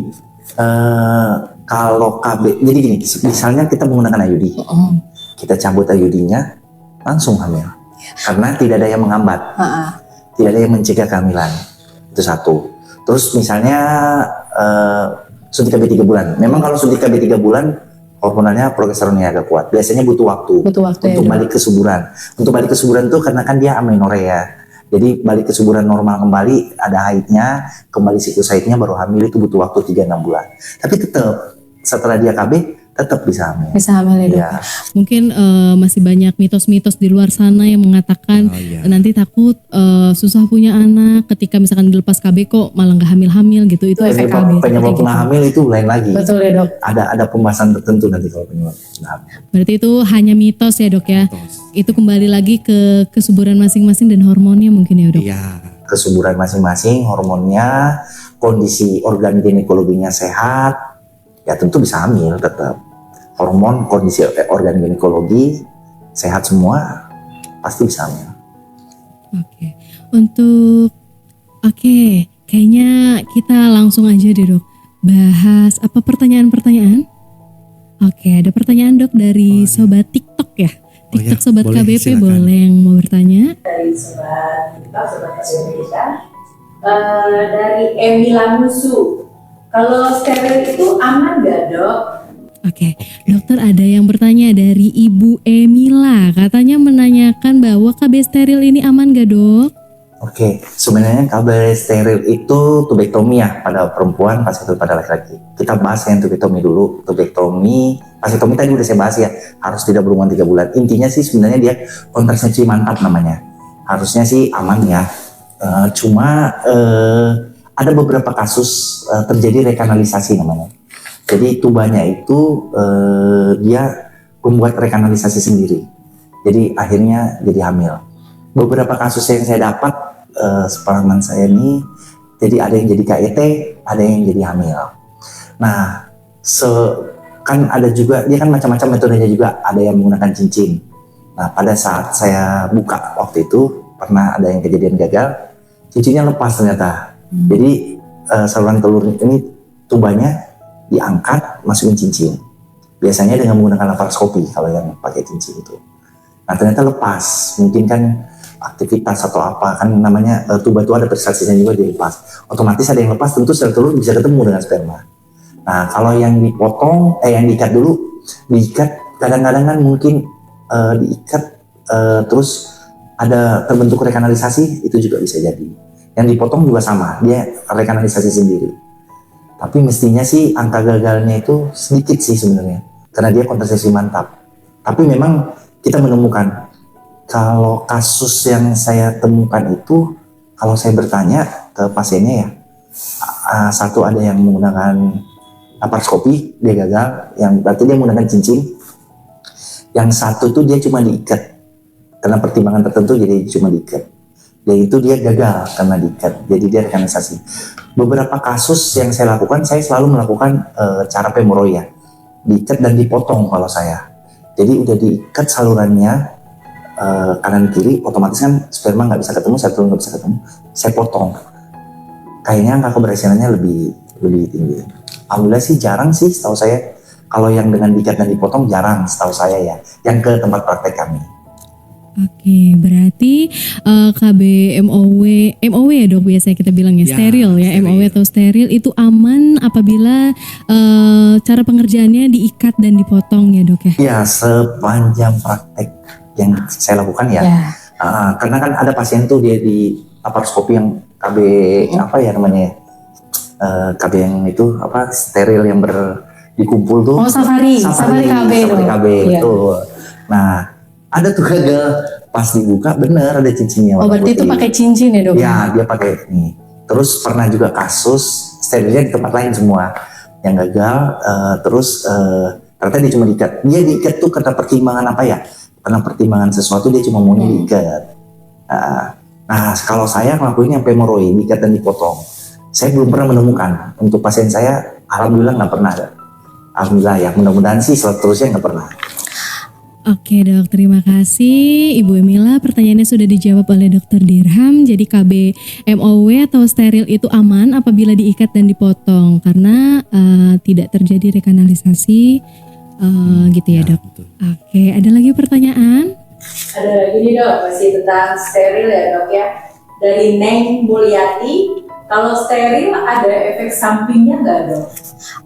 kalau KB, jadi gini, misalnya kita menggunakan IUD, kita cabut IUD-nya langsung hamil, karena tidak ada yang menghambat, tidak ada yang mencegah kehamilan, itu satu. Terus misalnya suntik KB 3 bulan, memang kalau suntik KB 3 bulan hormonalnya progesteronnya agak kuat, biasanya butuh waktu Butuh waktu untuk ya, balik ke suburan. Untuk balik ke suburan itu karena kan dia amenorrea. Jadi balik ke suburan normal kembali, ada haidnya, kembali siklus haidnya baru hamil, itu butuh waktu 3-6 bulan. Tapi tetap setelah dia KB tetap bisa hamil. Bisa hamil ya dok. Ya, Mungkin masih banyak mitos-mitos di luar sana yang mengatakan Oh, iya. nanti takut susah punya anak ketika misalkan dilepas KB kok malah nggak hamil-hamil gitu. Itu efek KB. penyebab seperti gitu. nggak hamil itu lain lagi. Betul ya dok. Ada pembahasan tertentu nanti kalau penyebab nggak hamil. Berarti itu hanya mitos ya dok ya. Itu kembali lagi ke kesuburan masing-masing dan hormonnya mungkin ya dok. Iya. Kesuburan masing-masing, hormonnya, kondisi organ ginekologinya sehat, ya tentu bisa hamil tetap. Hormon, kondisi organ ginekologi sehat semua, pasti bisa hamil. Oke. Untuk kayaknya kita langsung aja deh dok. Bahas apa pertanyaan-pertanyaan? Oke, ada pertanyaan dok dari sobat TikTok ya. Oh ya, TikTok sobat boleh, KBP silakan. boleh yang mau bertanya? Dari sobat kita, sobat KBP kita, dari Emila Musu. Kalau steril itu aman gak dok? Oke, dokter ada yang bertanya dari Ibu Emila. Katanya menanyakan bahwa KB steril ini aman gak dok? Oke, sebenarnya KB steril itu tubektomi ya pada perempuan, vasektomi pada laki-laki. Kita bahas yang tubektomi dulu. Tubektomi, vasektomi tadi udah saya bahas ya, harus tidak berhubungan 3 bulan. Intinya sih sebenarnya dia kontrasepsi mantap namanya. Harusnya sih aman ya. Cuma ada beberapa kasus terjadi rekanalisasi namanya. Jadi tubanya itu dia membuat rekanalisasi sendiri. Jadi akhirnya jadi hamil. Beberapa kasus yang saya dapat sepengalaman saya ini, jadi ada yang jadi KET, ada yang jadi hamil. Nah, kan ada juga, dia kan macam-macam metodenya juga, ada yang menggunakan cincin. Nah, pada saat saya buka waktu itu, pernah ada yang kejadian gagal, cincinnya lepas ternyata. Jadi saluran telur ini tubanya diangkat, masukin cincin. Biasanya dengan menggunakan laparoskopi kalau yang pakai cincin itu. Nah, ternyata lepas, mungkin kan aktivitas atau apa, kan namanya tuba itu ada persisasinya juga dilepas. Otomatis ada yang lepas, tentu sel telur bisa ketemu dengan sperma. Nah, kalau yang dipotong, yang diikat dulu, diikat kadang-kadang kan mungkin diikat terus ada terbentuk rekanalisasi, itu juga bisa jadi. Yang dipotong juga sama, dia rekanalisasi sendiri. Tapi mestinya sih angka gagalnya itu sedikit sih sebenarnya, karena dia kontrasepsi mantap. Tapi memang kita menemukan, kalau kasus yang saya temukan itu, kalau saya bertanya ke pasiennya ya, satu ada yang menggunakan laparoskopi, dia gagal, yang berarti dia menggunakan cincin. Yang satu itu dia cuma diikat, karena pertimbangan tertentu jadi cuma diikat. Dan itu dia gagal karena diikat, jadi dia rekanalisasi. Beberapa kasus yang saya lakukan, saya selalu melakukan cara pemoroya, diikat dan dipotong kalau saya. Jadi udah diikat salurannya kanan kiri, otomatis kan sperma nggak bisa ketemu, sel telur nggak bisa ketemu. Saya potong, kayaknya angka keberhasilannya lebih tinggi. Alhamdulillah sih jarang sih, setahu saya. Kalau yang dengan diikat dan dipotong jarang, setahu saya ya, yang ke tempat praktek kami. Oke, berarti KB MOW ya dok biasanya kita bilang ya, Ya, steril ya, steril. MOW atau steril itu aman apabila cara pengerjaannya diikat dan dipotong ya dok ya. Ya, sepanjang praktek yang saya lakukan ya. Ya. Karena kan ada pasien tuh dia di laparoskopi yang KB apa ya namanya, KB yang itu apa steril yang dikumpul tuh. Oh safari KB Safari dok. KB Iya. betul. Nah, Ada tuh gagal, pas dibuka bener ada cincinnya Oh warna berarti itu putih. pakai cincin ya dok? Ya, dia pakai nih. Terus pernah juga kasus sterilnya di tempat lain semua yang gagal. Terus ternyata dia cuma diikat. Dia diikat tuh karena pertimbangan apa ya? Karena pertimbangan sesuatu dia cuma maunya diikat. Nah, kalau saya ngelakuin yang hemoroid, diikat dan dipotong. Saya belum pernah menemukan. Untuk pasien saya, alhamdulillah nggak pernah ada. Alhamdulillah ya, mudah-mudahan sih seterusnya nggak pernah. Oke dok, terima kasih Ibu Emila. Pertanyaannya sudah dijawab oleh Dokter Dirham. Jadi KB MOW atau steril itu aman apabila diikat dan dipotong karena tidak terjadi rekanalisasi gitu ya dok. Betul. Oke, ada lagi pertanyaan? Ada lagi nih dok, masih tentang steril ya dok ya. Dari Neng Mulyati, kalau steril ada efek sampingnya nggak dok?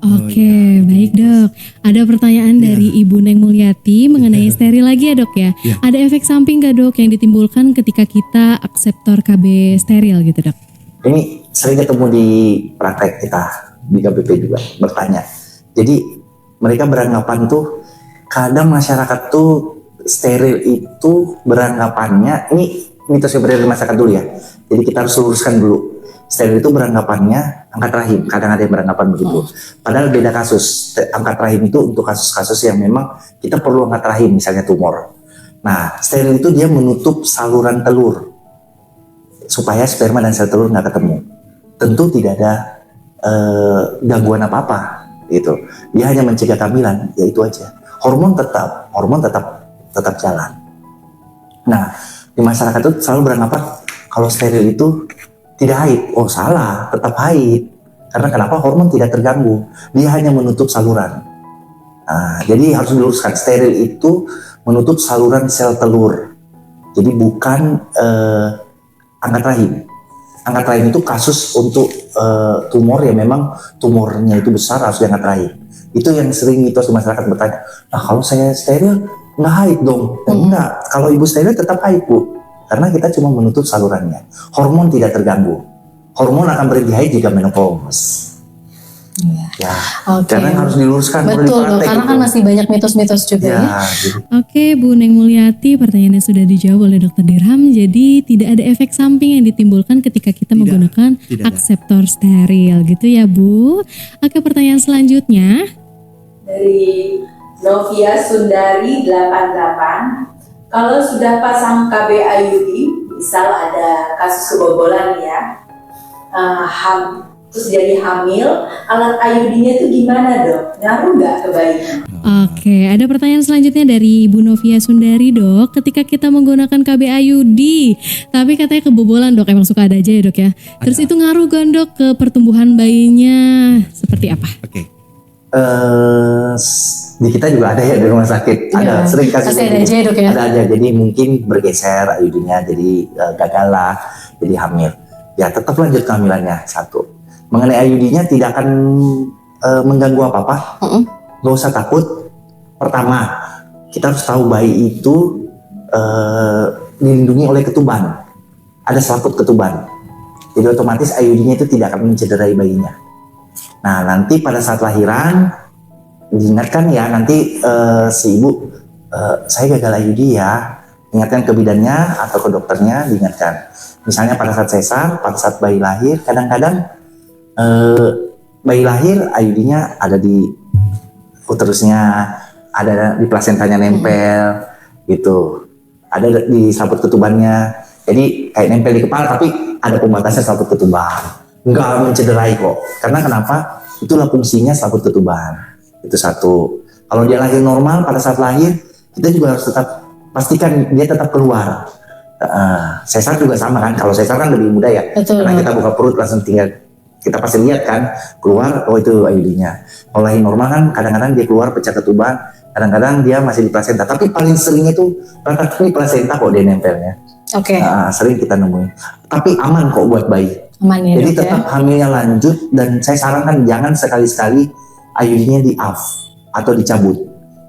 Oke, baik dok. Ada pertanyaan dari Ibu Neng Mulyati mengenai steril lagi ya dok ya. Iya. Ada efek samping nggak dok yang ditimbulkan ketika kita akseptor KB steril gitu dok? Ini sering ketemu di praktek kita di KBP juga bertanya. Jadi mereka beranggapan tuh kadang masyarakat tuh steril itu beranggapannya ini mitos yang beredar di masyarakat dulu ya. Jadi kita harus luruskan dulu. Steril itu beranggapannya angkat rahim. Kadang ada yang beranggapan begitu. Padahal beda kasus. Angkat rahim itu untuk kasus-kasus yang memang kita perlu angkat rahim, misalnya tumor. Nah, steril itu dia menutup saluran telur supaya sperma dan sel telur nggak ketemu. Tentu tidak ada gangguan apa-apa gitu. Dia hanya mencegah kehamilan, ya itu aja. Hormon tetap jalan. Nah, di masyarakat itu selalu beranggapan kalau steril itu tidak haid. Oh salah, tetap haid. Karena kenapa? Hormon tidak terganggu. Dia hanya menutup saluran. Nah, jadi harus diluruskan. Steril itu menutup saluran sel telur. Jadi bukan angkat rahim. Angkat rahim itu kasus untuk tumor yang memang tumornya itu besar harus diangkat rahim. Itu yang sering mitos di masyarakat bertanya. Nah kalau saya steril nggak haid dong? Enggak. Kalau ibu steril tetap haid bu. Karena kita cuma menutup salurannya. Hormon tidak terganggu. Hormon akan berhenti haid jika menopause. Ya, Oke. karena harus diluruskan. perlu Betul dok, dipraktek karena itu. kan masih banyak mitos-mitos juga ya. Gitu. Oke, Bu Neng Mulyati, pertanyaannya sudah dijawab oleh Dokter Dirham. Jadi tidak ada efek samping yang ditimbulkan ketika kita menggunakan tidak ada. akseptor steril, gitu ya Bu. Oke, pertanyaan selanjutnya. Dari Novia Sundari 88, kalau sudah pasang KB IUD, misal ada kasus kebobolan ya, terus jadi hamil, alat IUD-nya itu gimana dok? Ngaruh nggak ke bayinya? Oke, ada pertanyaan selanjutnya dari Ibu Novia Sundari dok. Ketika kita menggunakan KB IUD, tapi katanya kebobolan dok, emang suka ada aja ya dok ya. Terus itu ngaruh kan dok ke pertumbuhan bayinya? Seperti apa? Oke. Di kita juga ada ya di rumah sakit. Ada Iya, sering kasus pasti ada begitu. aja ya, dok, ya? Ada aja. Jadi mungkin bergeser IUD-nya jadi gagal lah, jadi hamil. Ya tetap lanjut kehamilannya satu. Mengenai IUD-nya tidak akan mengganggu apa-apa. Gak usah takut. Pertama, kita harus tahu bayi itu dilindungi oleh ketuban. Ada selaput ketuban. Jadi otomatis IUD-nya itu tidak akan mencederai bayinya. Nah nanti pada saat lahiran diingatkan ya nanti si ibu saya gagal IUD ya, ingatkan ke bidannya atau ke dokternya, diingatkan. Misalnya pada saat sesar, pada saat bayi lahir, kadang-kadang bayi lahir IUD-nya ada di uterusnya, ada di plasentanya nempel gitu, ada di selaput ketubannya. Jadi kayak nempel di kepala tapi ada pembatasnya selaput ketuban. Nggak mencederai kok. Karena kenapa? Itulah fungsinya selaput ketuban. Itu satu. Kalau dia lahir normal pada saat lahir, kita juga harus tetap pastikan dia tetap keluar. Sesar juga sama kan. Kalau sesar kan lebih mudah ya. Betul. Karena kita buka perut langsung tinggal kita pasti lihat kan keluar. Oh itu IUD-nya. Kalau lahir normal kan kadang-kadang dia keluar pecah ketuban. Kadang-kadang dia masih di plasenta. Tapi paling sering itu rata-rata di plasenta kok dia nempelnya. Oke, Sering kita nemuin. Tapi aman kok buat bayi. aman ya Jadi dok ya. tetap hamilnya lanjut dan saya sarankan jangan sekali-sekali IUD-nya di-off atau dicabut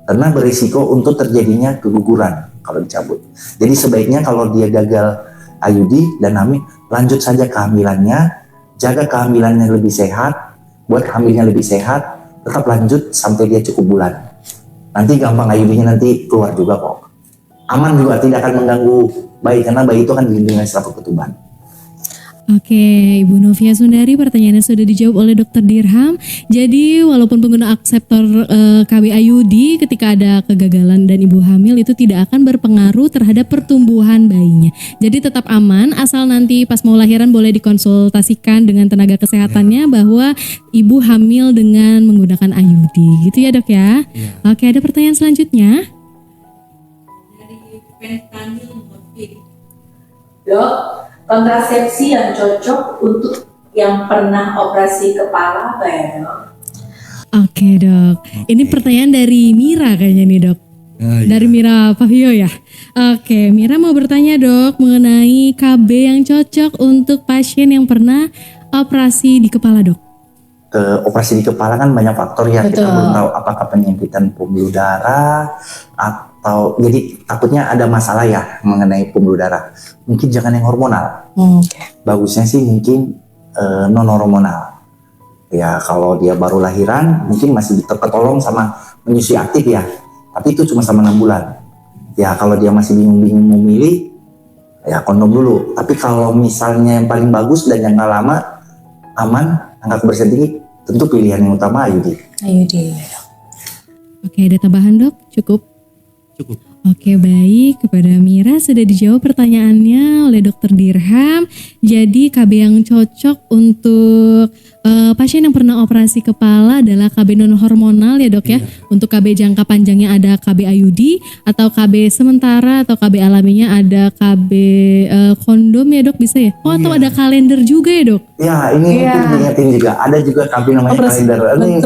karena berisiko untuk terjadinya keguguran kalau dicabut. Jadi sebaiknya kalau dia gagal IUD dan hamil, lanjut saja kehamilannya, jaga kehamilannya lebih sehat, buat hamilnya lebih sehat, tetap lanjut sampai dia cukup bulan. Nanti gampang IUD-nya nanti keluar juga kok. aman juga, tidak akan mengganggu bayi karena bayi itu akan dilindungi oleh selaput ketuban. Oke, Ibu Novia Sundari, pertanyaannya sudah dijawab oleh Dokter Dirham. Jadi walaupun pengguna akseptor KB IUD ketika ada kegagalan dan ibu hamil itu tidak akan berpengaruh terhadap pertumbuhan bayinya. Jadi tetap aman asal nanti pas mau lahiran boleh dikonsultasikan dengan tenaga kesehatannya bahwa ibu hamil dengan menggunakan IUD. Gitu ya Dok ya? Oke, ada pertanyaan selanjutnya. Dok, kontrasepsi yang cocok untuk yang pernah operasi kepala apa ya dok? Oke Dok, ini pertanyaan dari Mira kayaknya nih Dok. Dari Mira Pavio ya. Oke, Mira mau bertanya Dok mengenai KB yang cocok untuk pasien yang pernah operasi di kepala Dok. Operasi di kepala kan banyak faktor ya. Kita belum tahu apakah penyempitan pembuluh darah atau jadi takutnya ada masalah ya mengenai pembuluh darah. Mungkin jangan yang hormonal. Bagusnya sih mungkin non hormonal. Ya kalau dia baru lahiran mungkin masih tertolong sama menyusui aktif ya. Tapi itu cuma sama 6 bulan. Ya kalau dia masih bingung-bingung memilih ya kondom dulu. Tapi kalau misalnya yang paling bagus dan yang nggak lama aman, angka kebersihan tinggi, tentu pilihan yang utama IUD. Oke, ada tambahan Dok? Cukup? Cukup. Oke, baik. Kepada Mira sudah dijawab pertanyaannya oleh Dokter Dirham. Jadi KB yang cocok untuk pasien yang pernah operasi kepala adalah KB non hormonal ya Dok ya. Untuk KB jangka panjangnya ada KB IUD, atau KB sementara atau KB alaminya ada KB kondom ya Dok, bisa ya? Oh, atau ada kalender juga ya Dok? Ya ini mungkin diingetin juga. Ada juga KB namanya kalender. Ini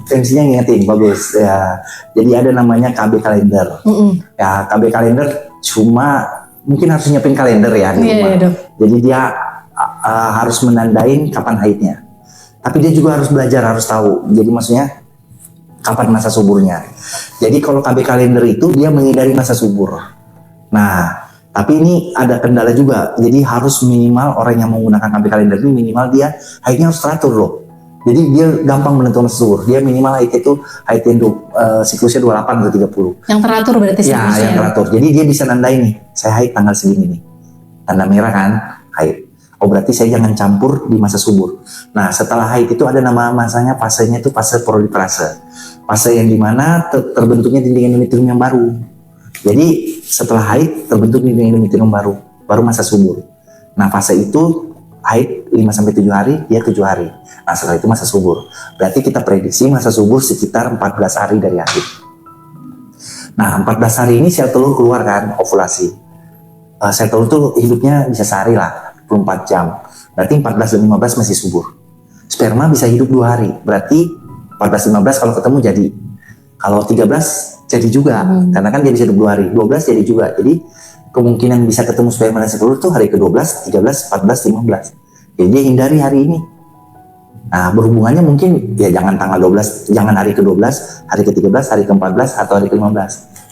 tensinya ngingetin, bagus ya. Jadi ada namanya KB kalender. Ya KB kalender cuma mungkin harus nyiapin kalender ya di rumah. Jadi dia harus menandain kapan haidnya. Tapi dia juga harus belajar, harus tahu. Jadi maksudnya kapan masa suburnya. Jadi kalau KB kalender itu dia menghindari masa subur. Nah, tapi ini ada kendala juga. Jadi harus minimal orang yang menggunakan KB kalender ini minimal dia haidnya harus teratur loh. Jadi dia gampang menentukan masa subur. Dia minimal haid itu haid yang siklusnya 28 atau 30. Yang teratur berarti siklusnya. Ya, yang teratur. Jadi dia bisa nandain nih, saya haid tanggal segini nih. Tanda merah kan, haid. Oh berarti saya jangan campur di masa subur. Nah setelah haid itu ada nama masanya, fasenya itu fase proliferase. Fase yang dimana terbentuknya dinding endometrium yang baru. Jadi setelah haid terbentuk dinding endometrium baru masa subur. Nah fase itu haid 5-7 hari, dia 7 hari. Nah setelah itu masa subur. Berarti kita prediksi masa subur sekitar 14 hari dari haid. Nah 14 hari ini sel telur keluar kan, ovulasi. Sel telur tuh hidupnya bisa sehari lah, 24 jam. Berarti 14 dan 15 masih subur. Sperma bisa hidup 2 hari. Berarti 14-15 kalau ketemu jadi. Kalau 13 jadi juga. Karena kan dia bisa hidup 2 hari. 12 jadi juga. Jadi kemungkinan bisa ketemu sperma dan sel telur tuh hari ke-12, 13, 14, 15. Jadi dia hindari hari ini. Nah berhubungannya mungkin ya jangan tanggal 12, jangan hari ke-12, hari ke-13, hari ke-14 atau hari ke-15.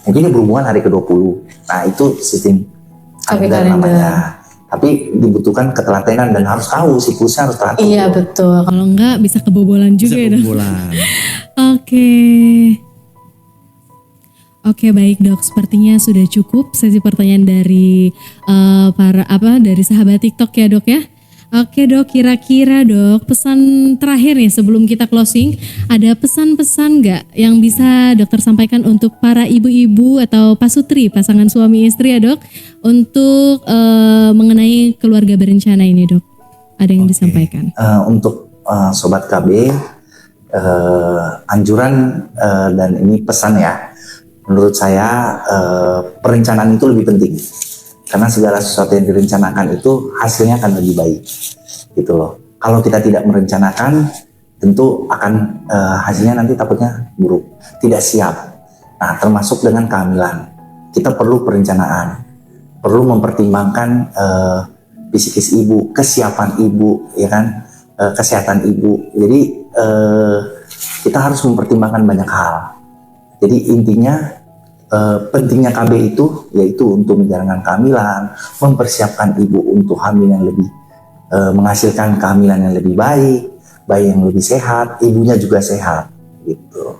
Mungkin dia berhubungan hari ke-20. Nah itu sistem kalender namanya. Tapi dibutuhkan ketelatenan dan harus tahu siklusnya harus teratur. Iya betul. Kalau enggak bisa kebobolan juga ya Dok. Oke. Oke baik Dok, sepertinya sudah cukup sesi pertanyaan dari dari sahabat TikTok ya Dok ya. Oke Dok, kira-kira Dok pesan terakhir nih sebelum kita closing, ada pesan-pesan nggak yang bisa Dokter sampaikan untuk para ibu-ibu atau pasutri, pasangan suami istri ya Dok, untuk mengenai keluarga berencana ini Dok? Ada yang disampaikan? Untuk Sobat KB, anjuran dan ini pesan ya, menurut saya perencanaan itu lebih penting. Karena segala sesuatu yang direncanakan itu hasilnya akan lebih baik, gitu loh. Kalau kita tidak merencanakan, tentu akan hasilnya nanti takutnya buruk, tidak siap. Nah, termasuk dengan kehamilan, kita perlu perencanaan, perlu mempertimbangkan psikis ibu, kesiapan ibu, ya kan, kesehatan ibu. Jadi kita harus mempertimbangkan banyak hal. Jadi intinya pentingnya KB itu yaitu untuk menjalankan kehamilan, mempersiapkan ibu untuk hamil yang lebih menghasilkan kehamilan yang lebih baik, bayi yang lebih sehat, ibunya juga sehat, gitu.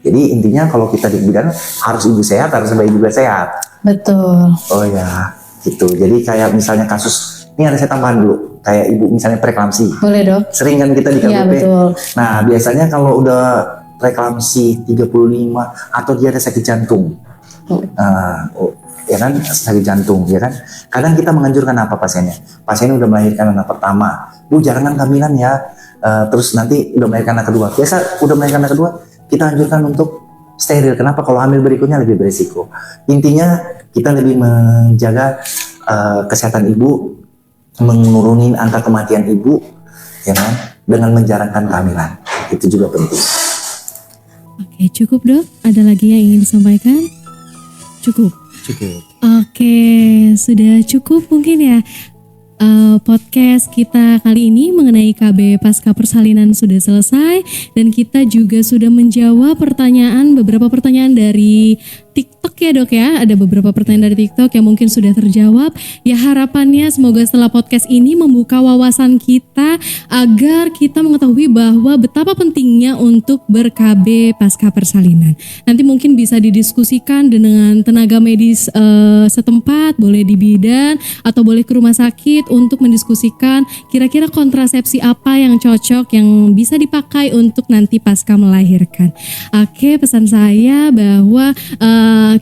Jadi intinya kalau kita di bidan harus ibu sehat, harus bayi juga sehat, Betul. Oh ya, gitu. Jadi kayak misalnya kasus, ini ada saya tambahan dulu, kayak ibu misalnya preeklamsi. Boleh dok? Sering kan kita di KBP. Iya betul. Nah, biasanya kalau udah preeklamsi 35 atau dia ada sakit jantung. Ya kan, sakit jantung, ya kan. Kadang kita menganjurkan apa pasiennya? Pasiennya udah melahirkan anak pertama, Bu jangan kehamilan ya. Terus nanti udah melahirkan anak kedua. Biasa udah melahirkan anak kedua, kita anjurkan untuk steril. Kenapa? Kalau hamil berikutnya lebih berisiko. Intinya kita lebih menjaga kesehatan ibu, menurunkan angka kematian ibu, ya kan, dengan menjarangkan kehamilan. Itu juga penting. Oke, cukup dok. Ada lagi yang ingin disampaikan? Cukup. Oke, sudah cukup mungkin ya. Podcast kita kali ini mengenai KB Pasca Persalinan sudah selesai dan kita juga sudah menjawab beberapa pertanyaan dari TikTok ya dok ya. Ada beberapa pertanyaan dari TikTok yang mungkin sudah terjawab. Ya harapannya semoga setelah podcast ini membuka wawasan kita agar kita mengetahui bahwa betapa pentingnya untuk ber-KB pasca persalinan. Nanti mungkin bisa didiskusikan dengan tenaga medis setempat, boleh di bidan atau boleh ke rumah sakit untuk mendiskusikan kira-kira kontrasepsi apa yang cocok yang bisa dipakai untuk nanti pasca melahirkan. Oke, pesan saya bahwa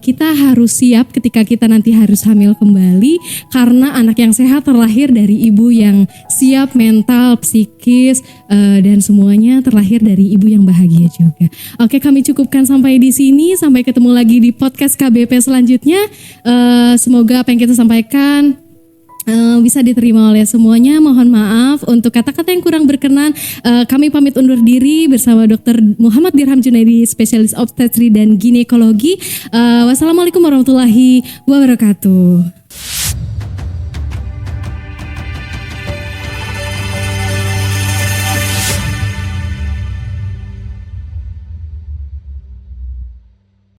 kita harus siap ketika kita nanti harus hamil kembali karena anak yang sehat terlahir dari ibu yang siap mental, psikis dan semuanya terlahir dari ibu yang bahagia juga. Oke, kami cukupkan sampai di sini. Sampai ketemu lagi di podcast KBP selanjutnya. Semoga apa yang kita sampaikan bisa diterima oleh semuanya. Mohon maaf untuk kata-kata yang kurang berkenan. Kami pamit undur diri bersama Dr. Muhammad Dirham Junaidi, spesialis obstetri dan ginekologi. Wassalamualaikum warahmatullahi wabarakatuh.